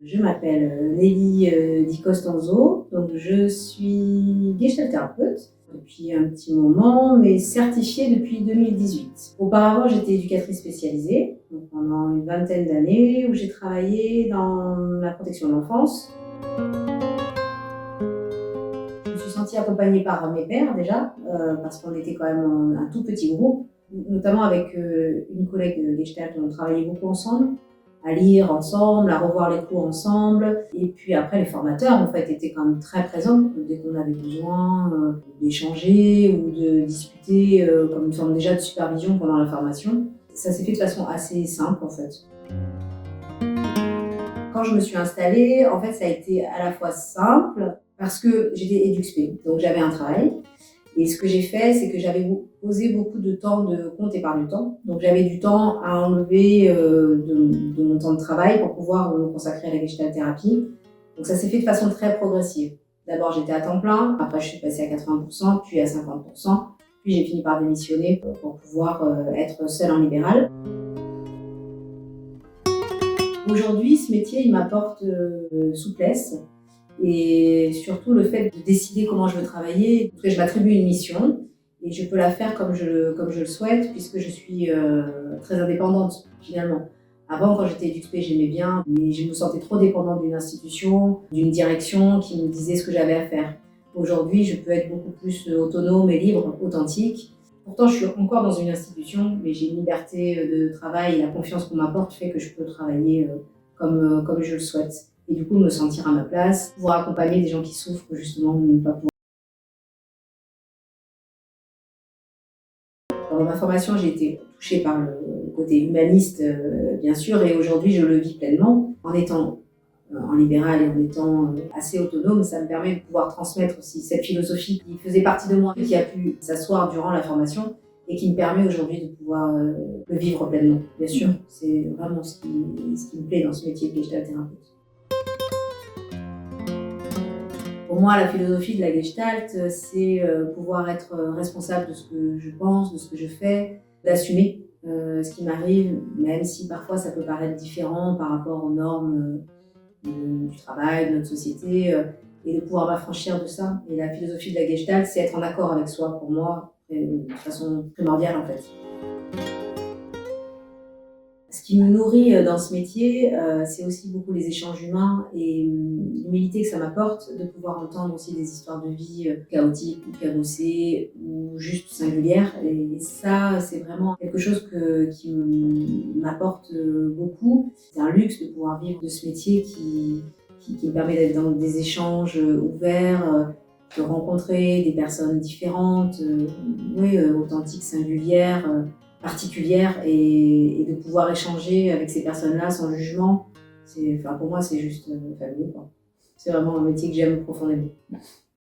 Je m'appelle Nelly Di Costanzo, donc je suis gestalt thérapeute depuis un petit moment, mais certifiée depuis 2018. Auparavant, j'étais éducatrice spécialisée donc pendant une vingtaine d'années où j'ai travaillé dans la protection de l'enfance. Je me suis sentie accompagnée par mes pairs déjà, parce qu'on était quand même un tout petit groupe, notamment avec une collègue de Gestalt, on travaillait beaucoup ensemble, à lire ensemble, à revoir les cours ensemble. Et puis après, les formateurs, en fait, étaient quand même très présents dès qu'on avait besoin d'échanger ou de discuter, comme une forme déjà de supervision pendant la formation. Ça s'est fait de façon assez simple, en fait. Quand je me suis installée, en fait, ça a été à la fois simple parce que j'étais EduxP, donc j'avais un travail. Et ce que j'ai fait, c'est que j'avais posé beaucoup de temps de compte épargne-temps. Donc j'avais du temps à enlever de mon temps de travail pour pouvoir me consacrer à la gestalt thérapie. Donc ça s'est fait de façon très progressive. D'abord j'étais à temps plein, après je suis passée à 80%, puis à 50%, puis j'ai fini par démissionner pour pouvoir être seule en libéral. Aujourd'hui, ce métier, il m'apporte souplesse et surtout le fait de décider comment je veux travailler. Je m'attribue une mission et je peux la faire comme je le souhaite puisque je suis très indépendante finalement. Avant, quand j'étais EduxP, j'aimais bien, mais je me sentais trop dépendante d'une institution, d'une direction qui me disait ce que j'avais à faire. Aujourd'hui, je peux être beaucoup plus autonome et libre, authentique. Pourtant, je suis encore dans une institution, mais j'ai une liberté de travail et la confiance qu'on m'apporte fait que je peux travailler comme je le souhaite. Et du coup, me sentir à ma place, pouvoir accompagner des gens qui souffrent justement de ne pas pouvoir. Dans ma formation, j'ai été touchée par le côté humaniste, bien sûr, et aujourd'hui, je le vis pleinement. En étant en libéral et en étant assez autonome, ça me permet de pouvoir transmettre aussi cette philosophie qui faisait partie de moi, qui a pu s'asseoir durant la formation et qui me permet aujourd'hui de pouvoir le vivre pleinement. Bien sûr, c'est vraiment ce qui me plaît dans ce métier de gestalt thérapeute. Pour moi, la philosophie de la Gestalt, c'est pouvoir être responsable de ce que je pense, de ce que je fais, d'assumer ce qui m'arrive, même si parfois ça peut paraître différent par rapport aux normes du travail, de notre société, et de pouvoir m'affranchir de ça. Et la philosophie de la Gestalt, c'est être en accord avec soi, pour moi, de façon primordiale en fait. Ce qui me nourrit dans ce métier, c'est aussi beaucoup les échanges humains et l'humilité que ça m'apporte de pouvoir entendre aussi des histoires de vie chaotiques ou cabossées ou juste singulières. Et ça, c'est vraiment quelque chose qui m'apporte beaucoup. C'est un luxe de pouvoir vivre de ce métier qui me permet d'être dans des échanges ouverts, de rencontrer des personnes différentes, authentiques, singulières, particulière et de pouvoir échanger avec ces personnes-là sans jugement. Pour moi, c'est juste fabuleux, quoi. C'est vraiment un métier que j'aime profondément.